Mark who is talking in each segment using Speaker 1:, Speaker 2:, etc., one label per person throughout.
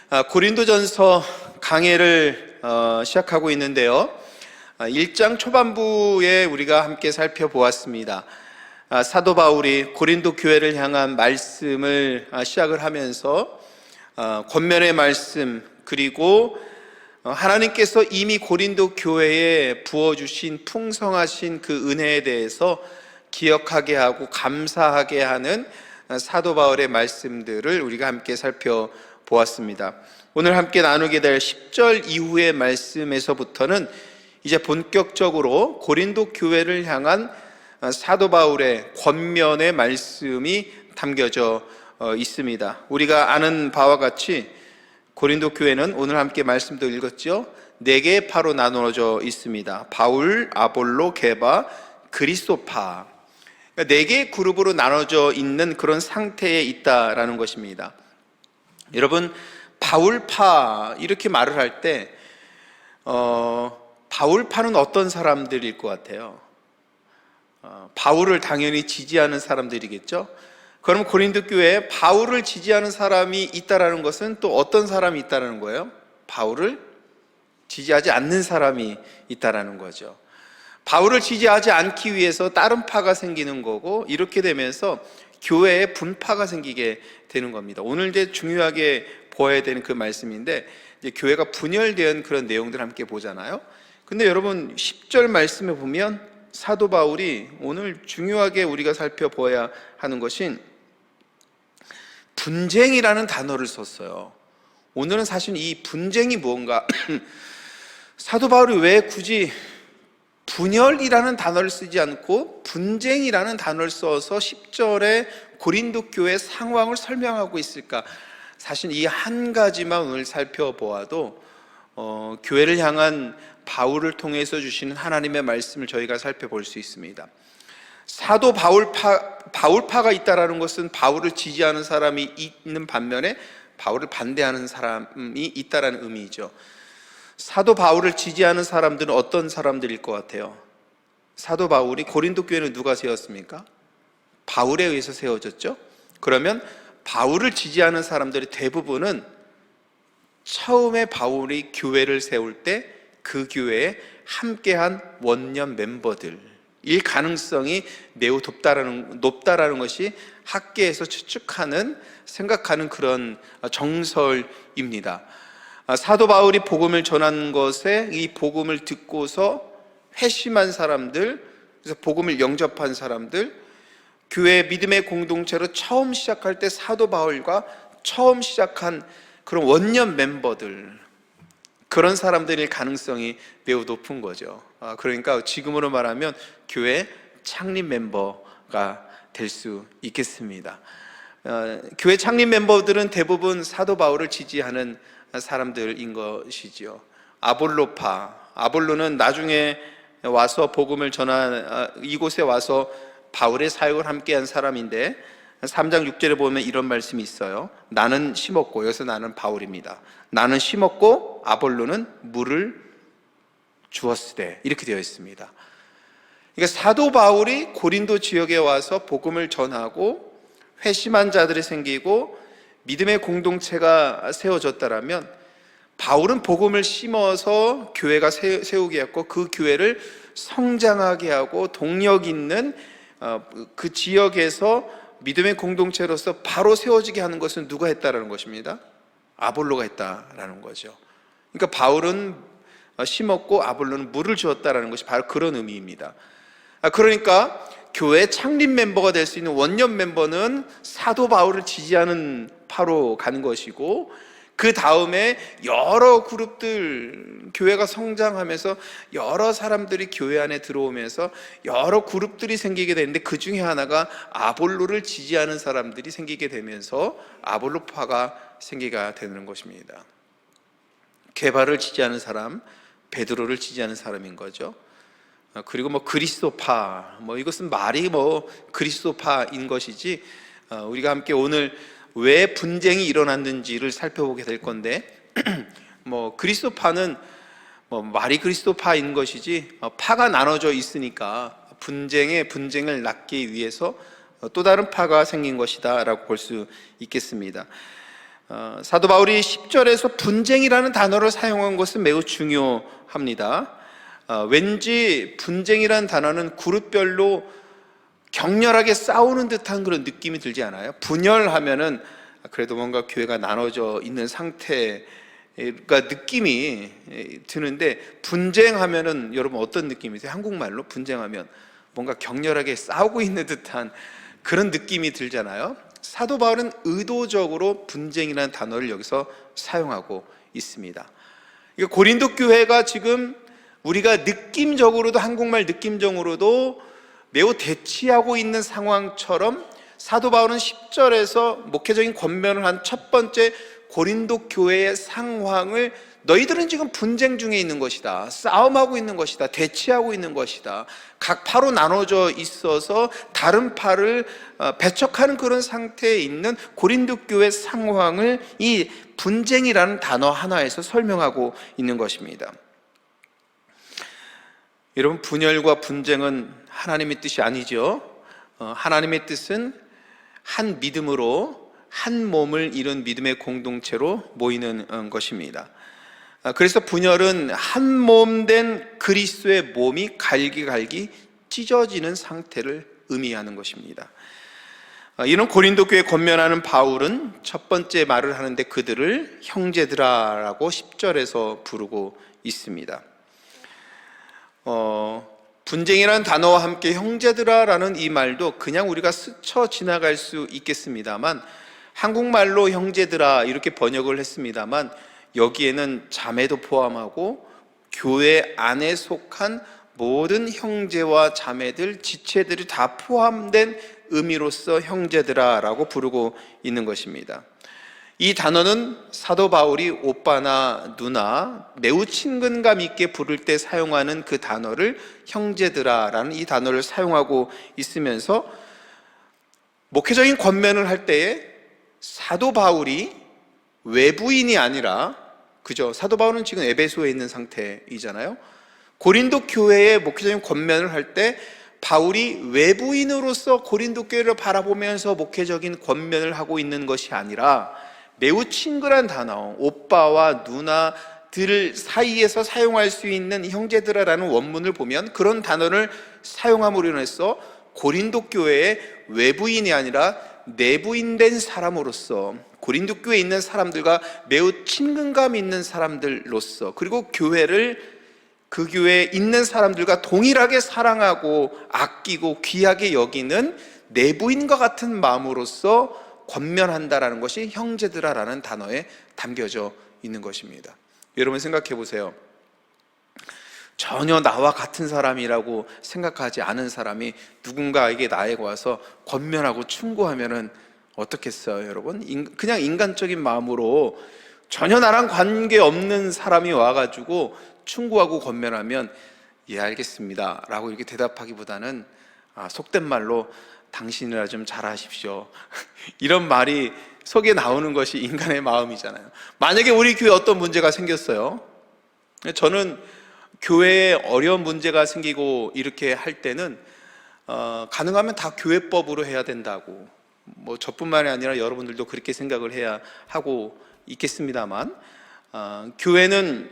Speaker 1: 고린도전서 강해를 시작하고 있는데요. 1장 초반부에 우리가 함께 살펴보았습니다. 사도 바울이 고린도 교회를 향한 말씀을 시작을 하면서 권면의 말씀, 그리고 하나님께서 이미 고린도 교회에 부어주신 풍성하신 그 은혜에 대해서 기억하게 하고 감사하게 하는 사도 바울의 말씀들을 우리가 함께 살펴보았습니다. 오늘 함께 나누게 될 10절 이후의 말씀에서부터는 이제 본격적으로 고린도 교회를 향한 사도 바울의 권면의 말씀이 담겨져 있습니다. 우리가 아는 바와 같이 고린도 교회는 오늘 함께 말씀도 읽었죠. 4개의 파로 나누어져 있습니다. 바울, 아볼로, 게바, 그리스도파. 4개의 그룹으로 나눠져 있는 그런 상태에 있다라는 것입니다. 여러분, 바울파 이렇게 말을 할 때 바울파는 어떤 사람들일 것 같아요? 바울을 당연히 지지하는 사람들이겠죠? 그럼 고린도 교회에 바울을 지지하는 사람이 있다라는 것은 또 어떤 사람이 있다라는 거예요? 바울을 지지하지 않는 사람이 있다라는 거죠. 바울을 지지하지 않기 위해서 다른 파가 생기는 거고, 이렇게 되면서 교회에 분파가 생기게 되는 겁니다. 오늘 이제 중요하게 보아야 되는 그 말씀인데, 이제 교회가 분열된 그런 내용들 함께 보잖아요. 근데 여러분 10절 말씀에 보면 사도 바울이 오늘 중요하게 우리가 살펴보아야 하는 것인 분쟁이라는 단어를 썼어요. 오늘은 사실 이 분쟁이 무언가 사도 바울이 왜 굳이 분열이라는 단어를 쓰지 않고 분쟁이라는 단어를 써서 10절에 고린도 교회 상황을 설명하고 있을까? 사실 이 한 가지만 오늘 살펴보아도 교회를 향한 바울을 통해서 주시는 하나님의 말씀을 저희가 살펴볼 수 있습니다. 사도 바울파가 있다라는 것은 바울을 지지하는 사람이 있는 반면에 바울을 반대하는 사람이 있다라는 의미죠. 사도 바울을 지지하는 사람들은 어떤 사람들일 것 같아요? 사도 바울이 고린도 교회는 누가 세웠습니까? 바울에 의해서 세워졌죠. 그러면 바울을 지지하는 사람들의 대부분은 처음에 바울이 교회를 세울 때 그 교회에 함께한 원년 멤버들일 가능성이 매우 높다라는 것이 학계에서 추측하는, 생각하는 그런 정설입니다. 사도 바울이 복음을 전한 것에 이 복음을 듣고서 회심한 사람들, 그래서 복음을 영접한 사람들, 교회 믿음의 공동체로 처음 시작할 때 사도 바울과 처음 시작한 그런 원년 멤버들, 그런 사람들일 가능성이 매우 높은 거죠. 그러니까 지금으로 말하면 교회 창립 멤버가 될 수 있겠습니다. 교회 창립 멤버들은 대부분 사도 바울을 지지하는 사람들인 것이지요. 아볼로는 나중에 와서 복음을 전한 이곳에 와서 바울의 사역을 함께한 사람인데 3장 6절에 보면 이런 말씀이 있어요. 나는 심었고, 여기서 나는 바울입니다. 나는 심었고 아볼로는 물을 주었으되, 이렇게 되어 있습니다. 그러니까 사도 바울이 고린도 지역에 와서 복음을 전하고 회심한 자들이 생기고 믿음의 공동체가 세워졌다라면, 바울은 복음을 심어서 교회가 세우게 했고 그 교회를 성장하게 하고 동력 있는 그 지역에서 믿음의 공동체로서 바로 세워지게 하는 것은 누가 했다라는 것입니다. 아볼로가 했다라는 거죠. 그러니까 바울은 심었고 아볼로는 물을 주었다라는 것이 바로 그런 의미입니다. 그러니까 교회 창립 멤버가 될 수 있는 원년 멤버는 사도 바울을 지지하는 파로 가는 것이고, 그 다음에 여러 그룹들, 교회가 성장하면서 여러 사람들이 교회 안에 들어오면서 여러 그룹들이 생기게 되는데, 그 중에 하나가 아볼로를 지지하는 사람들이 생기게 되면서 아볼로파가 생기게 되는 것입니다. 게바를 지지하는 사람, 베드로를 지지하는 사람인 거죠. 그리고 그리스도파, 이것은 말이 그리스도파인 것이지, 우리가 함께 오늘 왜 분쟁이 일어났는지를 살펴보게 될 건데, 그리스도파는 말이 그리스도파인 것이지, 파가 나눠져 있으니까 분쟁을 낳기 위해서 또 다른 파가 생긴 것이다 라고 볼 수 있겠습니다. 사도 바울이 10절에서 분쟁이라는 단어를 사용한 것은 매우 중요합니다. 왠지 분쟁이라는 단어는 그룹별로 격렬하게 싸우는 듯한 그런 느낌이 들지 않아요? 분열하면은 그래도 뭔가 교회가 나눠져 있는 상태가 느낌이 드는데, 분쟁하면은 여러분 어떤 느낌이세요? 한국말로 분쟁하면 뭔가 격렬하게 싸우고 있는 듯한 그런 느낌이 들잖아요. 사도 바울은 의도적으로 분쟁이라는 단어를 여기서 사용하고 있습니다. 고린도 교회가 지금 우리가 느낌적으로도, 한국말 느낌적으로도 매우 대치하고 있는 상황처럼 사도 바울은 10절에서 목회적인 권면을 한 첫 번째 고린도 교회의 상황을, 너희들은 지금 분쟁 중에 있는 것이다, 싸움하고 있는 것이다, 대치하고 있는 것이다, 각 파로 나눠져 있어서 다른 파를 배척하는 그런 상태에 있는 고린도 교회 상황을 이 분쟁이라는 단어 하나에서 설명하고 있는 것입니다. 여러분, 분열과 분쟁은 하나님의 뜻이 아니죠. 하나님의 뜻은 한 믿음으로 한 몸을 이룬 믿음의 공동체로 모이는 것입니다. 그래서 분열은 한 몸 된 그리스도의 몸이 갈기갈기 찢어지는 상태를 의미하는 것입니다. 이런 고린도 교회에 권면하는 바울은 첫 번째 말을 하는데 그들을 형제들아라고 10절에서 부르고 있습니다. 분쟁이라는 단어와 함께 형제들아라는 이 말도 그냥 우리가 스쳐 지나갈 수 있겠습니다만, 한국말로 형제들아 이렇게 번역을 했습니다만, 여기에는 자매도 포함하고 교회 안에 속한 모든 형제와 자매들, 지체들이 다 포함된 의미로서 형제들아라고 부르고 있는 것입니다. 이 단어는 사도 바울이 오빠나 누나, 매우 친근감 있게 부를 때 사용하는 그 단어를 형제들아라는 이 단어를 사용하고 있으면서, 목회적인 권면을 할 때에 사도 바울이 외부인이 아니라, 그죠? 사도 바울은 지금 에베소에 있는 상태이잖아요. 고린도 교회에 목회적인 권면을 할 때 바울이 외부인으로서 고린도 교회를 바라보면서 목회적인 권면을 하고 있는 것이 아니라, 매우 친근한 단어, 오빠와 누나들 사이에서 사용할 수 있는 형제들아라는 원문을 보면 그런 단어를 사용함으로 인해서 고린도 교회의 외부인이 아니라 내부인된 사람으로서, 고린도 교회에 있는 사람들과 매우 친근감 있는 사람들로서, 그리고 교회를 그 교회에 있는 사람들과 동일하게 사랑하고 아끼고 귀하게 여기는 내부인과 같은 마음으로서 권면한다라는 것이 형제들아라는 단어에 담겨져 있는 것입니다. 여러분 생각해 보세요. 전혀 나와 같은 사람이라고 생각하지 않은 사람이 누군가에게 나에게 와서 권면하고 충고하면은 어떻겠어요, 여러분? 그냥 인간적인 마음으로 전혀 나랑 관계없는 사람이 와가지고 충고하고 권면하면 예, 알겠습니다 라고 이렇게 대답하기보다는 속된 말로 당신이라 좀 잘하십시오 이런 말이 속에 나오는 것이 인간의 마음이잖아요. 만약에 우리 교회에 어떤 문제가 생겼어요. 저는 교회에 어려운 문제가 생기고 이렇게 할 때는 가능하면 다 교회법으로 해야 된다고, 뭐 저뿐만이 아니라 여러분들도 그렇게 생각을 해야 하고 있겠습니다만, 교회는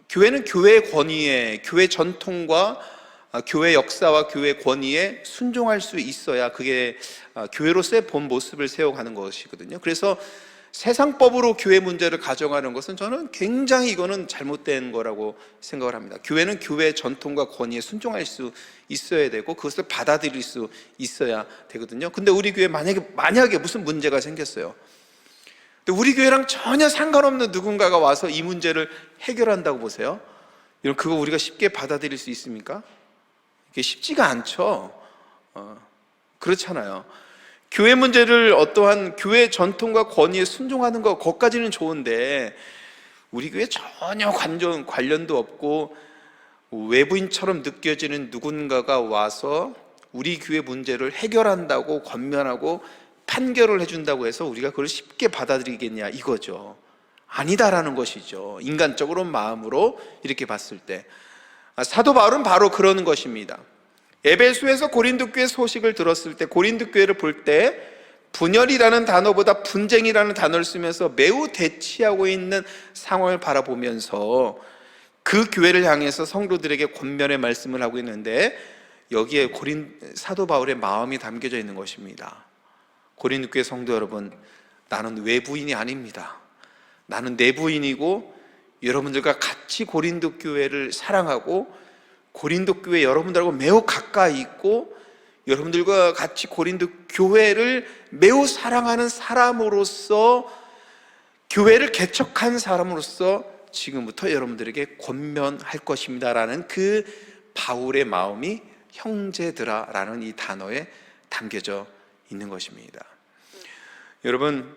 Speaker 1: 교회의 권위에, 교회 전통과 교회 역사와 교회 권위에 순종할 수 있어야 그게 교회로서의 본 모습을 세워가는 것이거든요. 그래서 세상법으로 교회 문제를 가져가는 것은 저는 굉장히 이거는 잘못된 거라고 생각을 합니다. 교회는 교회 전통과 권위에 순종할 수 있어야 되고 그것을 받아들일 수 있어야 되거든요. 근데 우리 교회에 만약에 무슨 문제가 생겼어요. 근데 우리 교회랑 전혀 상관없는 누군가가 와서 이 문제를 해결한다고 보세요. 여러분, 그거 우리가 쉽게 받아들일 수 있습니까? 이게 쉽지가 않죠. 그렇잖아요. 교회 문제를 어떠한 교회 전통과 권위에 순종하는 것, 그것까지는 좋은데 우리 교회 전혀 관련도 없고 외부인처럼 느껴지는 누군가가 와서 우리 교회 문제를 해결한다고 권면하고 판결을 해준다고 해서 우리가 그걸 쉽게 받아들이겠냐 이거죠. 아니다라는 것이죠. 인간적으로 마음으로 이렇게 봤을 때 사도 바울은 바로 그러는 것입니다. 에베소에서 고린도 교회 소식을 들었을 때, 고린도 교회를 볼 때 분열이라는 단어보다 분쟁이라는 단어를 쓰면서 매우 대치하고 있는 상황을 바라보면서 그 교회를 향해서 성도들에게 권면의 말씀을 하고 있는데, 여기에 사도 바울의 마음이 담겨져 있는 것입니다. 고린도 교회 성도 여러분, 나는 외부인이 아닙니다. 나는 내부인이고 여러분들과 같이 고린도 교회를 사랑하고 고린도 교회 여러분들하고 매우 가까이 있고 여러분들과 같이 고린도 교회를 매우 사랑하는 사람으로서, 교회를 개척한 사람으로서 지금부터 여러분들에게 권면할 것입니다라는 그 바울의 마음이 형제들아라는 이 단어에 담겨져 있는 것입니다. 여러분,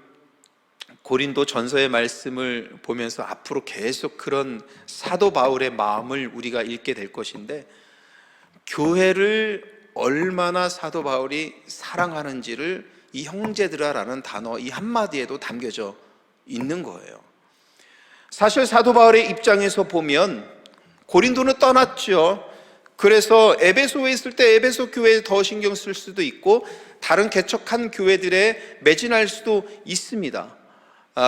Speaker 1: 고린도 전서의 말씀을 보면서 앞으로 계속 그런 사도 바울의 마음을 우리가 읽게 될 것인데, 교회를 얼마나 사도 바울이 사랑하는지를 이 형제들아라는 단어 이 한마디에도 담겨져 있는 거예요. 사실 사도 바울의 입장에서 보면 고린도는 떠났죠. 그래서 에베소에 있을 때 에베소 교회에 더 신경 쓸 수도 있고 다른 개척한 교회들에 매진할 수도 있습니다.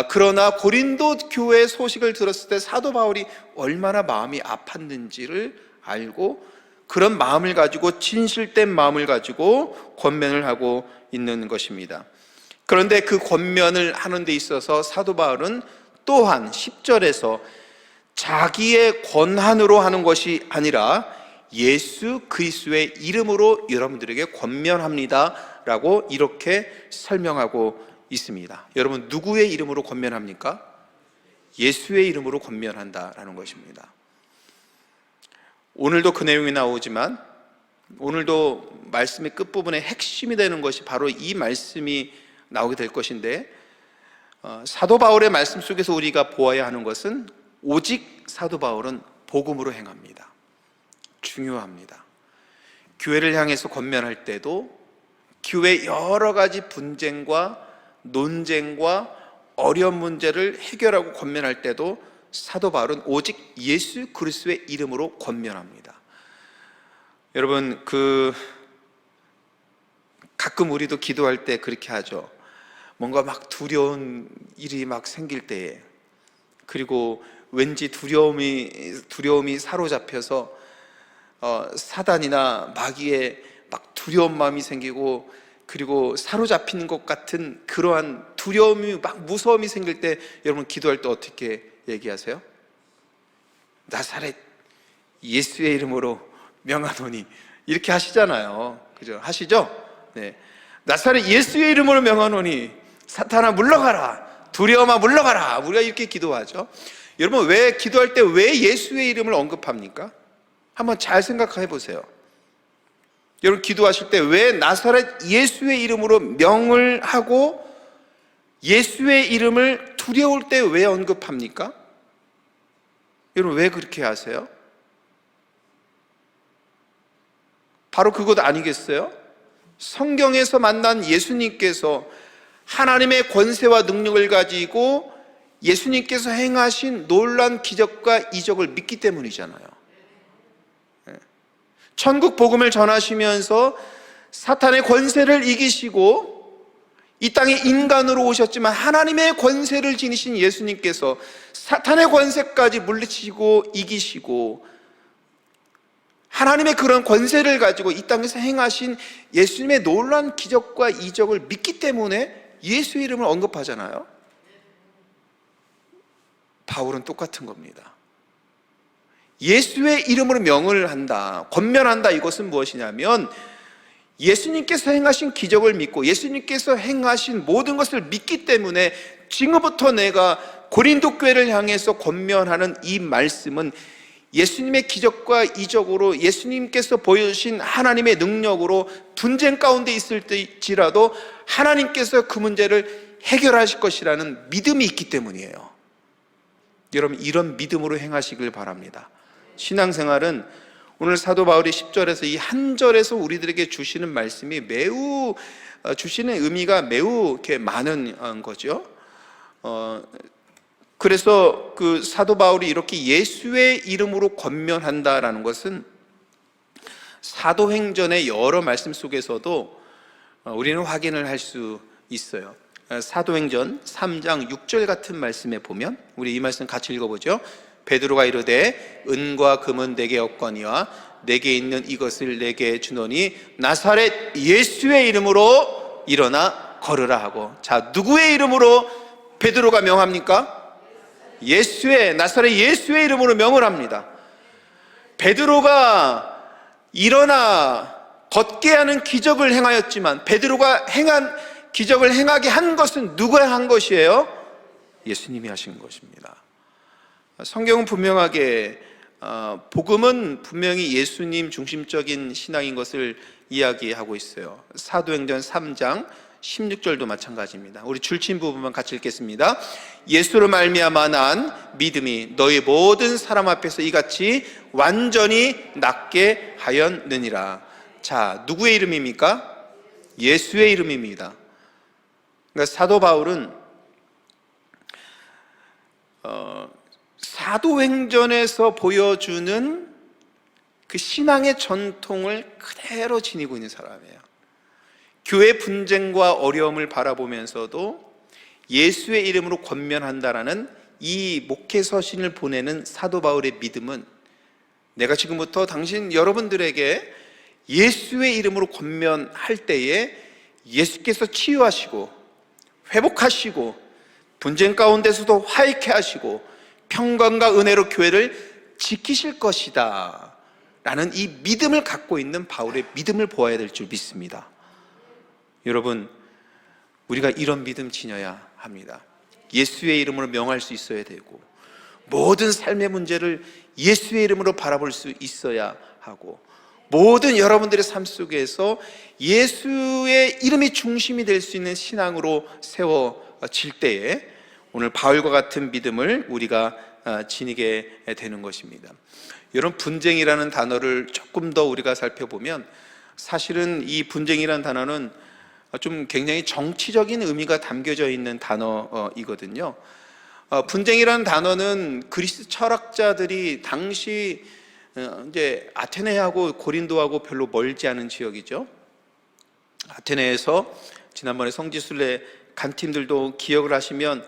Speaker 1: 그러나 고린도 교회 소식을 들었을 때 사도 바울이 얼마나 마음이 아팠는지를 알고 그런 마음을 가지고, 진실된 마음을 가지고 권면을 하고 있는 것입니다. 그런데 그 권면을 하는 데 있어서 사도 바울은 또한 10절에서 자기의 권한으로 하는 것이 아니라 예수 그리스도의 이름으로 여러분들에게 권면합니다 라고 이렇게 설명하고 있습니다. 여러분, 누구의 이름으로 권면합니까? 예수의 이름으로 권면한다라는 것입니다. 오늘도 그 내용이 나오지만 오늘도 말씀의 끝부분에 핵심이 되는 것이 바로 이 말씀이 나오게 될 것인데, 사도 바울의 말씀 속에서 우리가 보아야 하는 것은 오직 사도 바울은 복음으로 행합니다. 중요합니다. 교회를 향해서 권면할 때도 교회 여러 가지 분쟁과 논쟁과 어려운 문제를 해결하고 권면할 때도 사도 바울은 오직 예수 그리스도의 이름으로 권면합니다. 여러분, 가끔 우리도 기도할 때 그렇게 하죠. 뭔가 막 두려운 일이 막 생길 때에, 그리고 왠지 두려움이 사로잡혀서 사단이나 마귀의 막 두려운 마음이 생기고, 그리고 사로잡히는 것 같은 그러한 두려움이 막 무서움이 생길 때 여러분 기도할 때 어떻게 얘기하세요? 나사렛 예수의 이름으로 명하노니, 이렇게 하시잖아요. 그죠? 하시죠? 네. 나사렛 예수의 이름으로 명하노니 사탄아 물러가라, 두려움아 물러가라. 우리가 이렇게 기도하죠. 여러분, 왜 기도할 때 왜 예수의 이름을 언급합니까? 한번 잘 생각해 보세요. 여러분, 기도하실 때 왜 나사렛 예수의 이름으로 명을 하고 예수의 이름을 두려울 때 왜 언급합니까? 여러분, 왜 그렇게 하세요? 바로 그것 아니겠어요? 성경에서 만난 예수님께서 하나님의 권세와 능력을 가지고 예수님께서 행하신 놀라운 기적과 이적을 믿기 때문이잖아요. 천국 복음을 전하시면서 사탄의 권세를 이기시고 이 땅에 인간으로 오셨지만 하나님의 권세를 지니신 예수님께서 사탄의 권세까지 물리치고 이기시고 하나님의 그런 권세를 가지고 이 땅에서 행하신 예수님의 놀라운 기적과 이적을 믿기 때문에 예수의 이름을 언급하잖아요. 바울은 똑같은 겁니다. 예수의 이름으로 명을 한다, 권면한다. 이것은 무엇이냐면 예수님께서 행하신 기적을 믿고 예수님께서 행하신 모든 것을 믿기 때문에 지금부터 내가 고린도 교회를 향해서 권면하는 이 말씀은 예수님의 기적과 이적으로 예수님께서 보여주신 하나님의 능력으로 분쟁 가운데 있을지라도 하나님께서 그 문제를 해결하실 것이라는 믿음이 있기 때문이에요. 여러분, 이런 믿음으로 행하시길 바랍니다. 신앙생활은 오늘 사도 바울이 10절에서 이 한 절에서 우리들에게 주시는 말씀이 매우 주시는 의미가 매우 이렇게 많은 거죠. 그래서 그 사도 바울이 이렇게 예수의 이름으로 권면한다라는 것은 사도행전의 여러 말씀 속에서도 우리는 확인을 할 수 있어요. 사도행전 3장 6절 같은 말씀에 보면, 우리 이 말씀 같이 읽어보죠. 베드로가 이르되 은과 금은 내게 없거니와 내게 있는 이것을 내게 주노니 나사렛 예수의 이름으로 일어나 걸으라 하고. 자, 누구의 이름으로 베드로가 명합니까? 나사렛 예수의 이름으로 명을 합니다. 베드로가 일어나 걷게 하는 기적을 행하였지만, 베드로가 행한 기적을 행하게 한 것은 누가 한 것이에요? 예수님이 하신 것입니다. 성경은 분명하게 복음은 분명히 예수님 중심적인 신앙인 것을 이야기하고 있어요. 사도행전 3장 16절도 마찬가지입니다. 우리 줄친 부분만 같이 읽겠습니다. 예수로 말미암아 난 믿음이 너희 모든 사람 앞에서 이같이 완전히 낫게 하였느니라. 자, 누구의 이름입니까? 예수의 이름입니다. 그러니까 사도 바울은 사도행전에서 보여주는 그 신앙의 전통을 그대로 지니고 있는 사람이에요. 교회 분쟁과 어려움을 바라보면서도 예수의 이름으로 권면한다라는 이 목회 서신을 보내는 사도 바울의 믿음은, 내가 지금부터 여러분들에게 예수의 이름으로 권면할 때에 예수께서 치유하시고 회복하시고 분쟁 가운데서도 화해케 하시고 평강과 은혜로 교회를 지키실 것이다 라는 이 믿음을 갖고 있는 바울의 믿음을 보아야 될 줄 믿습니다. 여러분, 우리가 이런 믿음 지녀야 합니다. 예수의 이름으로 명할 수 있어야 되고, 모든 삶의 문제를 예수의 이름으로 바라볼 수 있어야 하고, 모든 여러분들의 삶 속에서 예수의 이름이 중심이 될 수 있는 신앙으로 세워질 때에 오늘 바울과 같은 믿음을 우리가 지니게 되는 것입니다. 여러분, 분쟁이라는 단어를 조금 더 우리가 살펴보면, 사실은 이 분쟁이라는 단어는 좀 굉장히 정치적인 의미가 담겨져 있는 단어이거든요. 분쟁이라는 단어는 그리스 철학자들이 당시 이제 아테네하고 고린도하고 별로 멀지 않은 지역이죠. 아테네에서 지난번에 성지순례 간 팀들도 기억을 하시면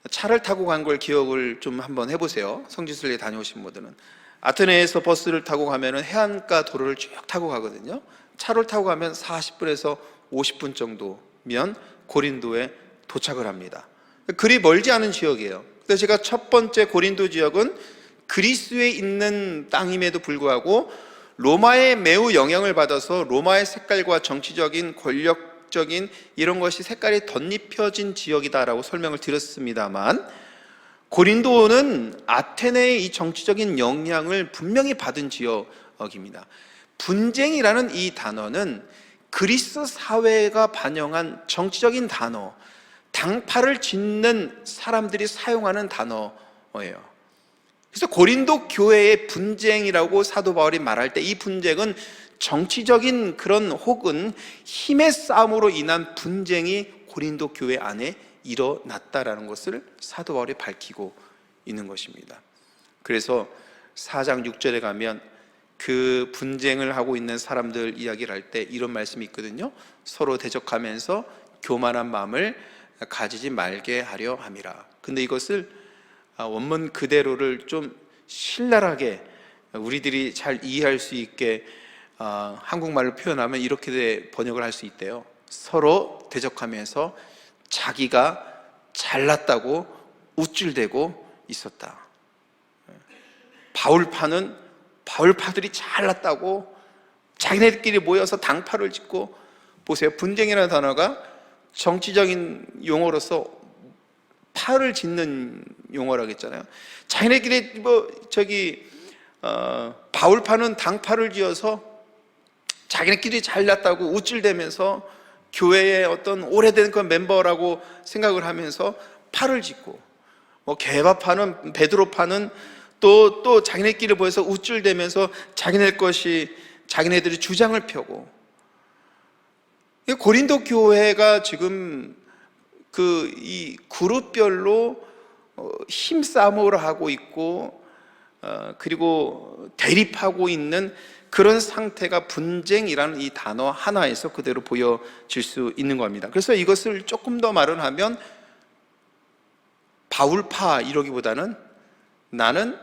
Speaker 1: 차를 타고 간 걸 기억을 좀 한번 해보세요. 성지순례 다녀오신 분들은 아테네에서 버스를 타고 가면은 해안가 도로를 쭉 타고 가거든요. 차를 타고 가면 40분에서 50분 정도면 고린도에 도착을 합니다. 그리 멀지 않은 지역이에요. 그래서 제가 첫 번째 고린도 지역은 그리스에 있는 땅임에도 불구하고 로마에 매우 영향을 받아서 로마의 색깔과 정치적인 권력적인 이런 것이 색깔이 덧입혀진 지역이다라고 설명을 드렸습니다만, 고린도는 아테네의 이 정치적인 영향을 분명히 받은 지역입니다. 분쟁이라는 이 단어는 그리스 사회가 반영한 정치적인 단어, 당파를 짓는 사람들이 사용하는 단어예요. 그래서 고린도 교회의 분쟁이라고 사도 바울이 말할 때, 이 분쟁은 정치적인 그런 혹은 힘의 싸움으로 인한 분쟁이 고린도 교회 안에 일어났다라는 것을 사도 바울이 밝히고 있는 것입니다. 그래서 4장 6절에 가면 그 분쟁을 하고 있는 사람들 이야기를 할 때 이런 말씀이 있거든요. 서로 대적하면서 교만한 마음을 가지지 말게 하려 함이라. 근데 이것을 원문 그대로를 좀 신랄하게 우리들이 잘 이해할 수 있게 한국말로 표현하면 이렇게 번역을 할 수 있대요. 서로 대적하면서 자기가 잘났다고 우쭐대고 있었다. 바울파들이 잘났다고 자기네들끼리 모여서 당파를 짓고, 보세요, 분쟁이라는 단어가 정치적인 용어로서 파를 짓는 용어라고 했잖아요. 자기네끼리 바울파는 당파를 지어서 자기네끼리 잘났다고 우쭐대면서 교회의 어떤 오래된 그 멤버라고 생각을 하면서 파를 짓고, 게바파는, 베드로파는 또 자기네끼리 모여서 우쭐대면서 자기네들이 주장을 펴고, 고린도 교회가 지금 이 그룹별로 힘싸움을 하고 있고, 그리고 대립하고 있는 그런 상태가 분쟁이라는 이 단어 하나에서 그대로 보여질 수 있는 겁니다. 그래서 이것을 조금 더 말을 하면 바울파 이러기보다는 나는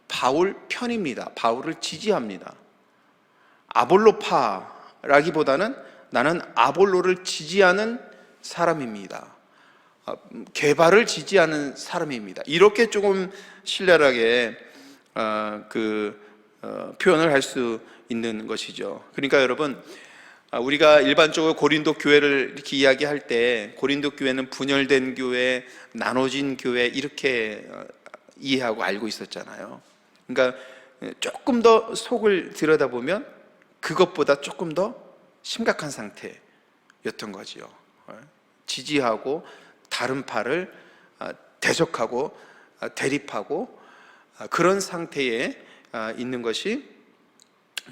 Speaker 1: 바울 편입니다. 바울을 지지합니다. 아볼로파라기보다는 나는 아볼로를 지지하는 사람입니다. 개발을 지지하는 사람입니다. 이렇게 조금 신랄하게 표현을 할 수 있는 것이죠. 그러니까 여러분, 우리가 일반적으로 고린도 교회를 이렇게 이야기할 때 고린도 교회는 분열된 교회, 나눠진 교회 이렇게 이해하고 알고 있었잖아요. 그러니까 조금 더 속을 들여다보면 그것보다 조금 더 심각한 상태였던 거지요. 지지하고 다른 파를 대적하고 대립하고 그런 상태에 있는 것이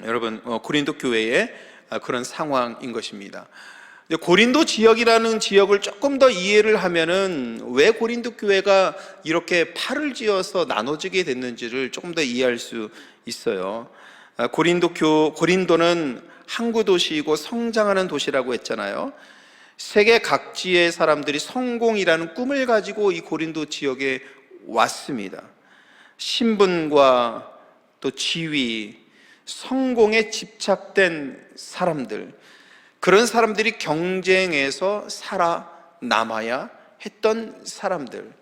Speaker 1: 여러분 고린도 교회의 그런 상황인 것입니다. 고린도 지역이라는 지역을 조금 더 이해를 하면은 왜 고린도 교회가 이렇게 팔을 지어서 나눠지게 됐는지를 조금 더 이해할 수 있어요. 고린도는 항구 도시이고 성장하는 도시라고 했잖아요. 세계 각지의 사람들이 성공이라는 꿈을 가지고 이 고린도 지역에 왔습니다. 신분과 또 지위, 성공에 집착된 사람들, 그런 사람들이 경쟁에서 살아남아야 했던 사람들,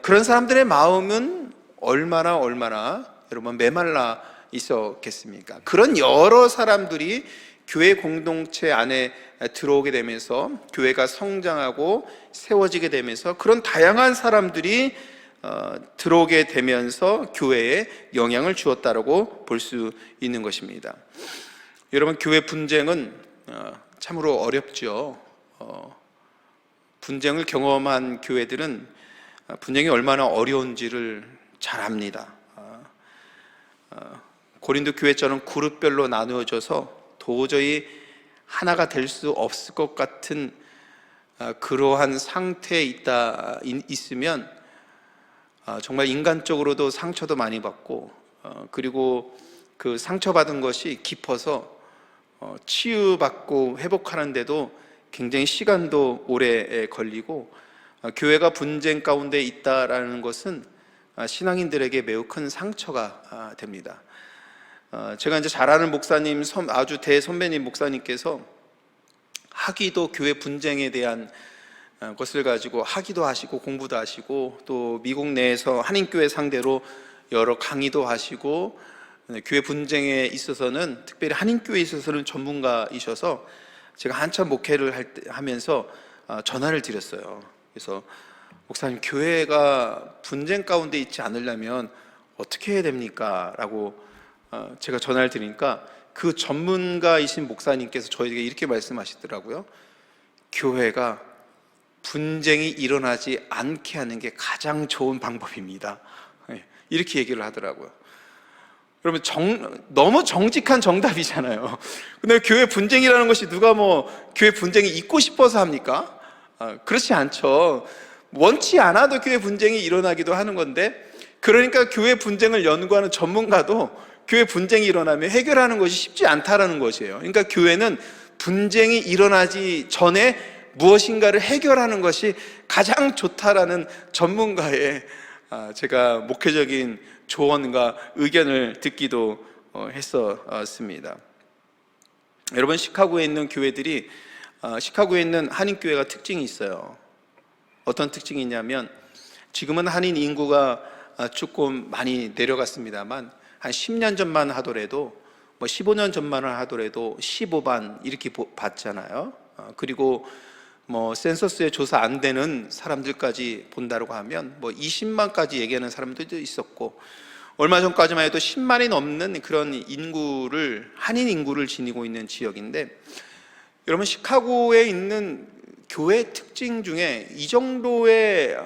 Speaker 1: 그런 사람들의 마음은 얼마나 여러분 메말라 있었겠습니까? 그런 여러 사람들이 교회 공동체 안에 들어오게 되면서 교회가 성장하고 세워지게 되면서 그런 다양한 사람들이 들어오게 되면서 교회에 영향을 주었다라고 볼 수 있는 것입니다. 여러분, 교회 분쟁은 참으로 어렵죠. 분쟁을 경험한 교회들은 분쟁이 얼마나 어려운지를 잘 압니다. 고린도 교회처럼 그룹별로 나누어져서 도저히 하나가 될 수 없을 것 같은 그러한 상태에 있으면 정말 인간적으로도 상처도 많이 받고 그리고 그 상처받은 것이 깊어서 치유받고 회복하는데도 굉장히 시간도 오래 걸리고 교회가 분쟁 가운데 있다라는 것은 신앙인들에게 매우 큰 상처가 됩니다. 제가 이제 잘 아는 목사님, 아주 대선배님 목사님께서 학위도 교회 분쟁에 대한 것을 가지고 학위도 하시고 공부도 하시고 또 미국 내에서 한인교회 상대로 여러 강의도 하시고 교회 분쟁에 있어서는 특별히 한인교회에 있어서는 전문가이셔서 제가 한참 목회를 하면서 전화를 드렸어요. 그래서 목사님, 교회가 분쟁 가운데 있지 않으려면 어떻게 해야 됩니까? 라고 제가 전화를 드리니까 그 전문가이신 목사님께서 저에게 이렇게 말씀하시더라고요. 교회가 분쟁이 일어나지 않게 하는 게 가장 좋은 방법입니다. 이렇게 얘기를 하더라고요. 그러면 너무 정직한 정답이잖아요. 근데 교회 분쟁이라는 것이 누가 교회 분쟁이 있고 싶어서 합니까? 그렇지 않죠. 원치 않아도 교회 분쟁이 일어나기도 하는 건데, 그러니까 교회 분쟁을 연구하는 전문가도 교회 분쟁이 일어나면 해결하는 것이 쉽지 않다라는 것이에요. 그러니까 교회는 분쟁이 일어나지 전에 무엇인가를 해결하는 것이 가장 좋다라는 전문가의 제가 목회적인 조언과 의견을 듣기도 했었습니다. 여러분, 시카고에 있는 교회들이 시카고에 있는 한인교회가 특징이 있어요. 어떤 특징이 있냐면, 지금은 한인 인구가 조금 많이 내려갔습니다만 한 10년 전만 하더라도 15년 전만 하더라도 15반 이렇게 봤잖아요. 그리고 센서스에 조사 안 되는 사람들까지 본다고 하면 20만까지 얘기하는 사람들도 있었고, 얼마 전까지만 해도 10만이 넘는 그런 한인 인구를 지니고 있는 지역인데, 여러분, 시카고에 있는 교회 특징 중에 이 정도의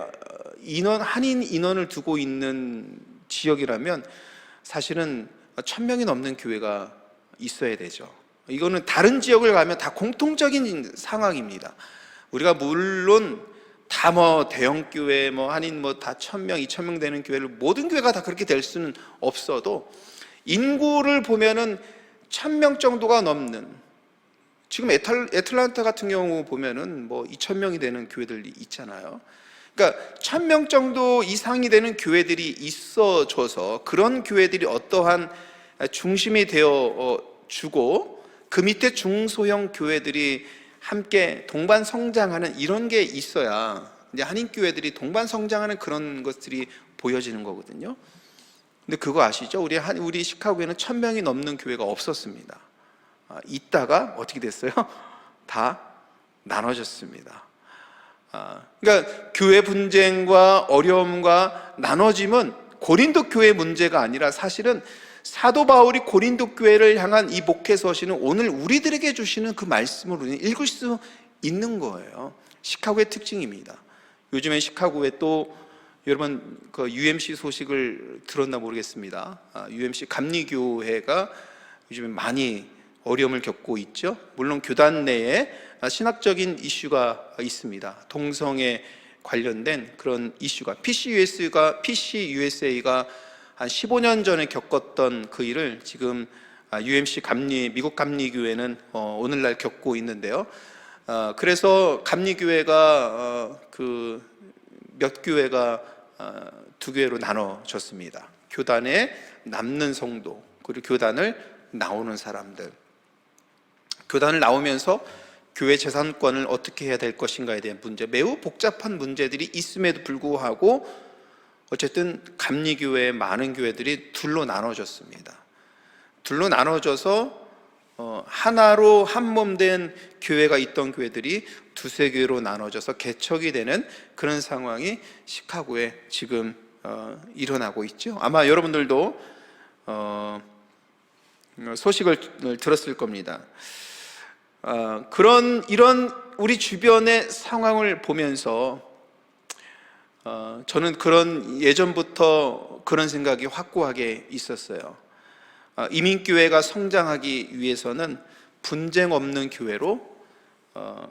Speaker 1: 한인 인원을 두고 있는 지역이라면 사실은 1000명이 넘는 교회가 있어야 되죠. 이거는 다른 지역을 가면 다 공통적인 상황입니다. 우리가 물론 다 뭐 대형 교회 뭐 한인 뭐 다 1,000명, 2,000명 되는 교회를 모든 교회가 다 그렇게 될 수는 없어도 인구를 보면은 1,000명 정도가 넘는, 지금 애틀란타 같은 경우 보면은 뭐 2,000명이 되는 교회들이 있잖아요. 그러니까 1,000명 정도 이상이 되는 교회들이 있어줘서 그런 교회들이 어떠한 중심이 되어 주고 그 밑에 중소형 교회들이 함께 동반 성장하는 이런 게 있어야 이제 한인 교회들이 동반 성장하는 그런 것들이 보여지는 거거든요. 근데 그거 아시죠? 우리 시카고에는 1,000명이 넘는 교회가 없었습니다. 있다가 어떻게 됐어요? 다 나눠졌습니다. 그러니까 교회 분쟁과 어려움과 나눠짐은 고린도 교회 문제가 아니라 사실은 사도 바울이 고린도 교회를 향한 이 목회 서신은 오늘 우리들에게 주시는 그 말씀을 우리는 읽을 수 있는 거예요. 시카고의 특징입니다. 요즘에 시카고에 또 여러분 그 UMC 소식을 들었나 모르겠습니다. UMC 감리교회가 요즘에 많이 어려움을 겪고 있죠. 물론 교단 내에 신학적인 이슈가 있습니다. 동성애 관련된 그런 이슈가 PCUSA가 한 15년 전에 겪었던 그 일을 지금 UMC 미국 감리교회는 오늘날 겪고 있는데요. 그래서 감리교회가 그 몇 교회가 두 교회로 나눠졌습니다. 교단에 남는 성도 그리고 교단을 나오는 사람들, 교단을 나오면서 교회 재산권을 어떻게 해야 될 것인가에 대한 문제, 매우 복잡한 문제들이 있음에도 불구하고 어쨌든 감리교회의 많은 교회들이 둘로 나눠졌습니다. 둘로 나눠져서 하나로 한몸된 교회가 있던 교회들이 두세 교회로 나눠져서 개척이 되는 그런 상황이 시카고에 지금 일어나고 있죠. 아마 여러분들도 소식을 들었을 겁니다. 이런 우리 주변의 상황을 보면서 저는 예전부터 그런 생각이 확고하게 있었어요. 이민교회가 성장하기 위해서는 분쟁 없는 교회로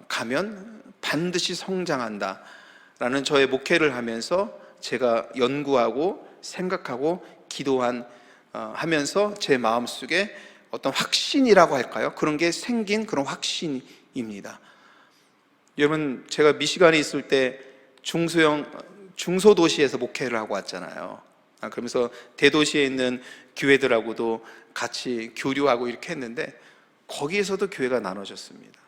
Speaker 1: 가면 반드시 성장한다라는 저의 목회를 하면서 제가 연구하고 생각하고 하면서 제 마음속에 어떤 확신이라고 할까요? 그런 게 생긴 그런 확신입니다. 여러분, 제가 미시간에 있을 때 중소도시에서 목회를 하고 왔잖아요. 그러면서 대도시에 있는 교회들하고도 같이 교류하고 이렇게 했는데 거기에서도 교회가 나눠졌습니다.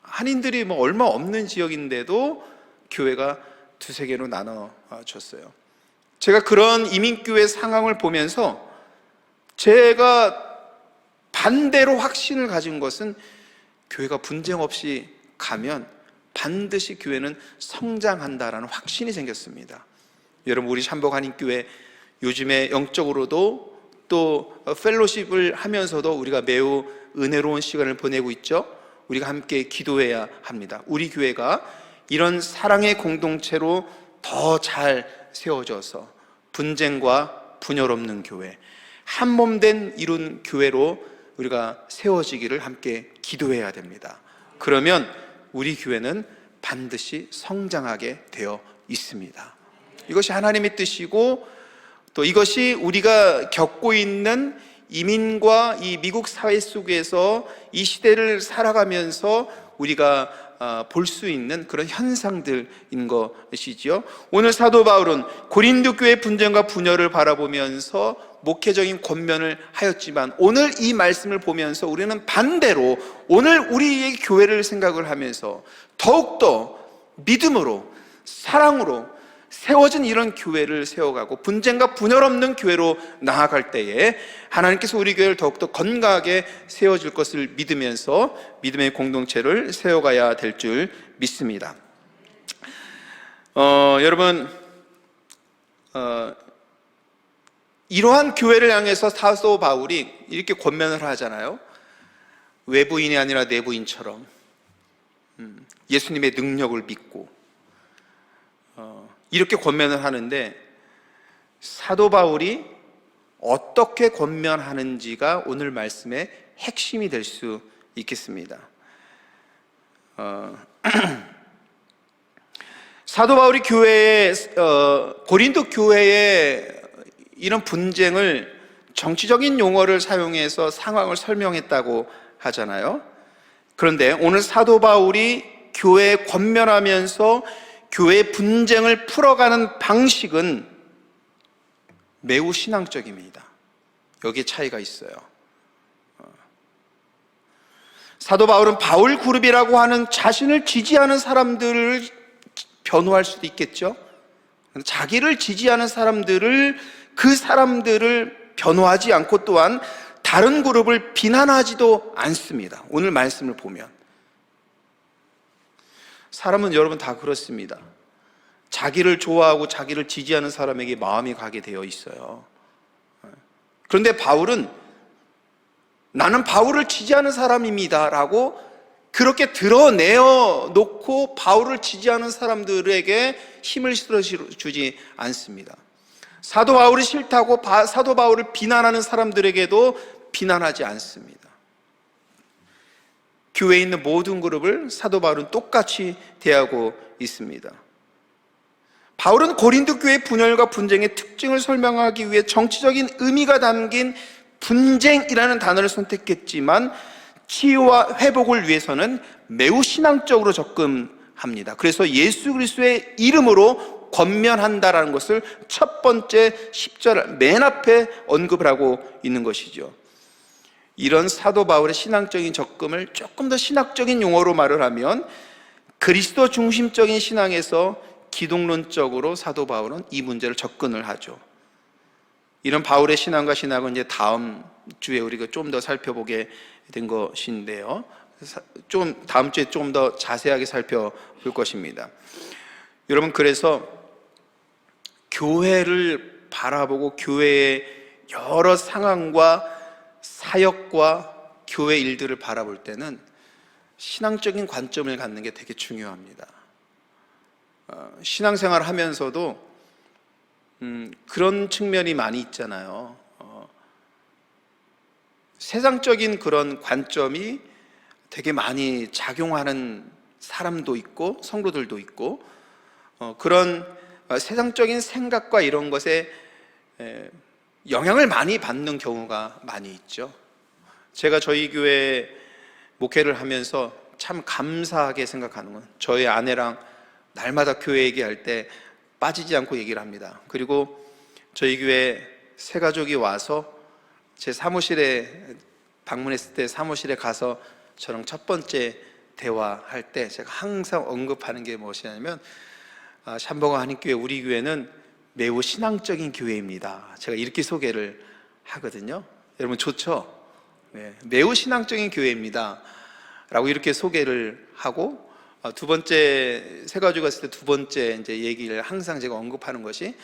Speaker 1: 한인들이 뭐 얼마 없는 지역인데도 교회가 두세 개로 나눠졌어요. 제가 그런 이민교회 상황을 보면서 제가 반대로 확신을 가진 것은 교회가 분쟁 없이 가면 반드시 교회는 성장한다라는 확신이 생겼습니다. 여러분, 우리 참복한인교회 요즘에 영적으로도 또 펠로십을 하면서도 우리가 매우 은혜로운 시간을 보내고 있죠. 우리가 함께 기도해야 합니다. 우리 교회가 이런 사랑의 공동체로 더 잘 세워져서 분쟁과 분열 없는 교회, 한몸된 이룬 교회로 우리가 세워지기를 함께 기도해야 됩니다. 그러면 우리 교회는 반드시 성장하게 되어 있습니다. 이것이 하나님의 뜻이고 또 이것이 우리가 겪고 있는 이민과 이 미국 사회 속에서 이 시대를 살아가면서 우리가 볼 수 있는 그런 현상들인 것이지요. 오늘 사도 바울은 고린도 교회 분쟁과 분열을 바라보면서 목회적인 권면을 하였지만 오늘 이 말씀을 보면서 우리는 반대로 오늘 우리의 교회를 생각을 하면서 더욱더 믿음으로 사랑으로 세워진 이런 교회를 세워가고 분쟁과 분열 없는 교회로 나아갈 때에 하나님께서 우리 교회를 더욱더 건강하게 세워줄 것을 믿으면서 믿음의 공동체를 세워가야 될 줄 믿습니다. 여러분, 이러한 교회를 향해서 사도 바울이 이렇게 권면을 하잖아요. 외부인이 아니라 내부인처럼 예수님의 능력을 믿고 이렇게 권면을 하는데 사도 바울이 어떻게 권면하는지가 오늘 말씀의 핵심이 될 수 있겠습니다. 사도 바울이 고린도 교회의 이런 분쟁을 정치적인 용어를 사용해서 상황을 설명했다고 하잖아요. 그런데 오늘 사도 바울이 교회에 권면하면서 교회 분쟁을 풀어가는 방식은 매우 신앙적입니다. 여기에 차이가 있어요. 사도 바울은 바울 그룹이라고 하는 자신을 지지하는 사람들을 변호할 수도 있겠죠. 자기를 지지하는 그 사람들을 변호하지 않고 또한 다른 그룹을 비난하지도 않습니다. 오늘 말씀을 보면 사람은 여러분 다 그렇습니다. 자기를 좋아하고 자기를 지지하는 사람에게 마음이 가게 되어 있어요. 그런데 바울은 나는 바울을 지지하는 사람입니다 라고 그렇게 드러내어 놓고 바울을 지지하는 사람들에게 힘을 실어주지 않습니다. 사도 바울이 싫다고 사도 바울을 비난하는 사람들에게도 비난하지 않습니다. 교회에 있는 모든 그룹을 사도 바울은 똑같이 대하고 있습니다. 바울은 고린도 교회의 분열과 분쟁의 특징을 설명하기 위해 정치적인 의미가 담긴 분쟁이라는 단어를 선택했지만 치유와 회복을 위해서는 매우 신앙적으로 접근합니다. 그래서 예수 그리스도의 이름으로 권면한다라는 것을 첫 번째 10절 맨 앞에 언급을 하고 있는 것이죠. 이런 사도 바울의 신앙적인 접근을 조금 더 신학적인 용어로 말을 하면 그리스도 중심적인 신앙에서 기독론적으로 사도 바울은 이 문제를 접근을 하죠. 이런 바울의 신앙과 신학은 이제 다음 주에 우리가 좀 더 살펴보게 된 것인데요. 다음 주에 좀 더 자세하게 살펴볼 것입니다. 여러분, 그래서 교회를 바라보고 교회의 여러 상황과 사역과 교회 일들을 바라볼 때는 신앙적인 관점을 갖는 게 되게 중요합니다. 신앙생활을 하면서도 그런 측면이 많이 있잖아요. 세상적인 그런 관점이 되게 많이 작용하는 사람도 있고 성도들도 있고 그런 세상적인 생각과 이런 것에 영향을 많이 받는 경우가 많이 있죠. 제가 저희 교회 목회를 하면서 참 감사하게 생각하는 건 저희 아내랑 날마다 교회 얘기할 때 빠지지 않고 얘기를 합니다. 그리고 저희 교회 새 가족이 와서 제 사무실에 방문했을 때 사무실에 가서 저랑 첫 번째 대화할 때 제가 항상 언급하는 게 무엇이냐면 샴버거 한인교회 우리 교회는 매우 신앙적인 교회입니다. 제가 이렇게 소개를 하거든요. 여러분 좋죠? 네, 매우 신앙적인 교회입니다 라고 이렇게 소개를 하고 두 번째 새 가족 갔을 때 두 번째 이제 얘기를 항상 제가 언급하는 것이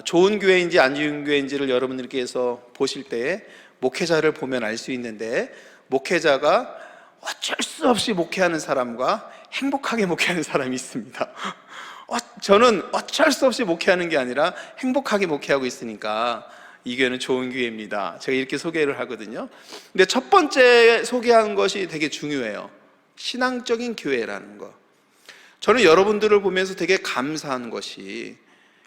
Speaker 1: 좋은 교회인지 안 좋은 교회인지를 여러분들께서 보실 때에 목회자를 보면 알 수 있는데 목회자가 어쩔 수 없이 목회하는 사람과 행복하게 목회하는 사람이 있습니다. 저는 어쩔 수 없이 목회하는 게 아니라 행복하게 목회하고 있으니까 이 교회는 좋은 교회입니다. 제가 이렇게 소개를 하거든요. 근데 첫 번째 소개하는 것이 되게 중요해요. 신앙적인 교회라는 거. 저는 여러분들을 보면서 되게 감사한 것이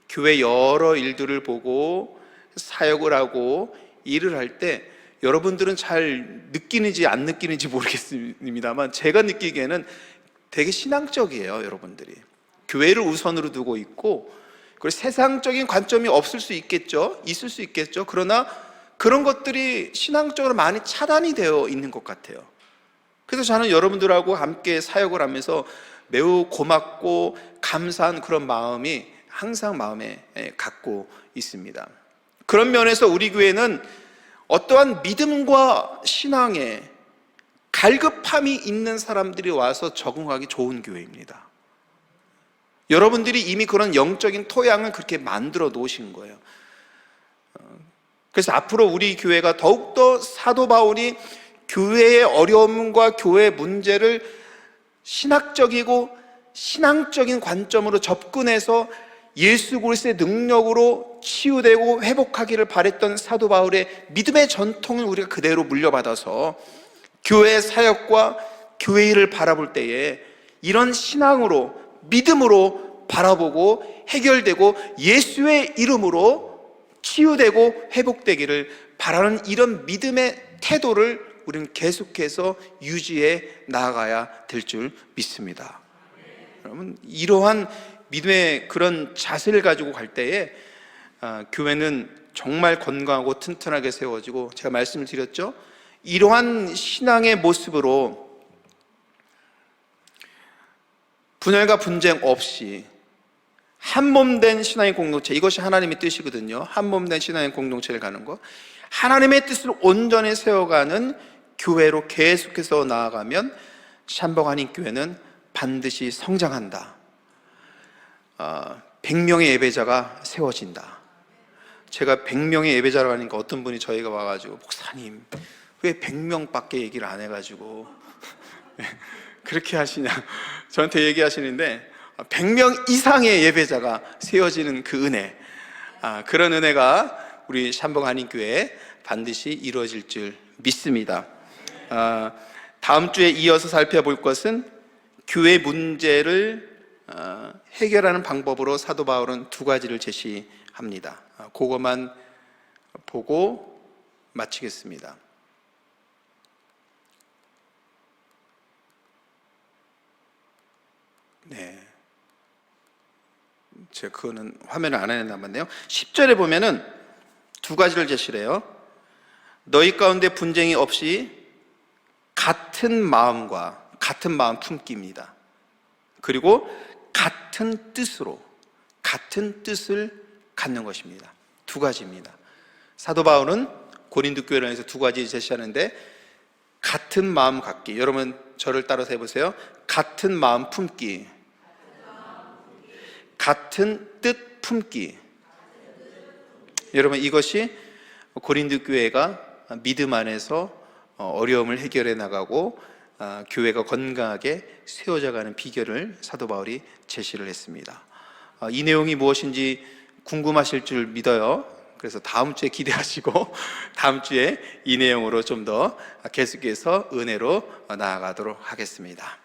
Speaker 1: 교회 여러 일들을 보고 사역을 하고 일을 할 때 여러분들은 잘 느끼는지 안 느끼는지 모르겠습니다만 제가 느끼기에는 되게 신앙적이에요. 여러분들이 교회를 우선으로 두고 있고 그리고 세상적인 관점이 있을 수 있겠죠. 그러나 그런 것들이 신앙적으로 많이 차단이 되어 있는 것 같아요. 그래서 저는 여러분들하고 함께 사역을 하면서 매우 고맙고 감사한 그런 마음이 항상 마음에 갖고 있습니다. 그런 면에서 우리 교회는 어떠한 믿음과 신앙에 갈급함이 있는 사람들이 와서 적응하기 좋은 교회입니다. 여러분들이 이미 그런 영적인 토양을 그렇게 만들어 놓으신 거예요. 그래서 앞으로 우리 교회가 더욱더 사도 바울이 교회의 어려움과 교회의 문제를 신학적이고 신앙적인 관점으로 접근해서 예수 그리스도의 능력으로 치유되고 회복하기를 바랬던 사도 바울의 믿음의 전통을 우리가 그대로 물려받아서 교회 사역과 교회 일을 바라볼 때에 이런 신앙으로 믿음으로 바라보고 해결되고 예수의 이름으로 치유되고 회복되기를 바라는 이런 믿음의 태도를 우리는 계속해서 유지해 나아가야 될 줄 믿습니다. 여러분, 이러한 믿음의 그런 자세를 가지고 갈 때에 교회는 정말 건강하고 튼튼하게 세워지고, 제가 말씀을 드렸죠, 이러한 신앙의 모습으로 분열과 분쟁 없이 한몸된 신앙의 공동체, 이것이 하나님의 뜻이거든요. 한몸된 신앙의 공동체를 가는 것, 하나님의 뜻을 온전히 세워가는 교회로 계속해서 나아가면 샴บอก한인교회는 반드시 성장한다. 100명의 예배자가 세워진다. 제가 100명의 예배자라고 하니까 어떤 분이 저희가 와가지고, 목사님 왜 100명밖에 얘기를 안 해가지고 그렇게 하시냐 저한테 얘기하시는데, 100명 이상의 예배자가 세워지는 그 은혜, 그런 은혜가 우리 샴บอก한인교회에 반드시 이루어질 줄 믿습니다. 다음 주에 이어서 살펴볼 것은 교회 문제를 해결하는 방법으로 사도 바울은 두 가지를 제시합니다. 그것만 보고 마치겠습니다. 네, 제가 그거는 화면을 안 해놨네요. 10절에 보면은 두 가지를 제시를 해요. 너희 가운데 분쟁이 없이 같은 마음과 같은 마음 품기입니다. 그리고 같은 뜻으로, 같은 뜻을 갖는 것입니다. 두 가지입니다. 사도 바울은 고린도 교회를 위해서 두 가지 제시하는데, 같은 마음 갖기, 여러분 저를 따라서 해보세요. 같은 마음 품기, 같은 뜻 품기. 여러분, 이것이 고린도 교회가 믿음 안에서 어려움을 해결해 나가고 교회가 건강하게 세워져가는 비결을 사도 바울이 제시를 했습니다. 이 내용이 무엇인지 궁금하실 줄 믿어요. 그래서 다음 주에 기대하시고 다음 주에 이 내용으로 좀 더 계속해서 은혜로 나아가도록 하겠습니다.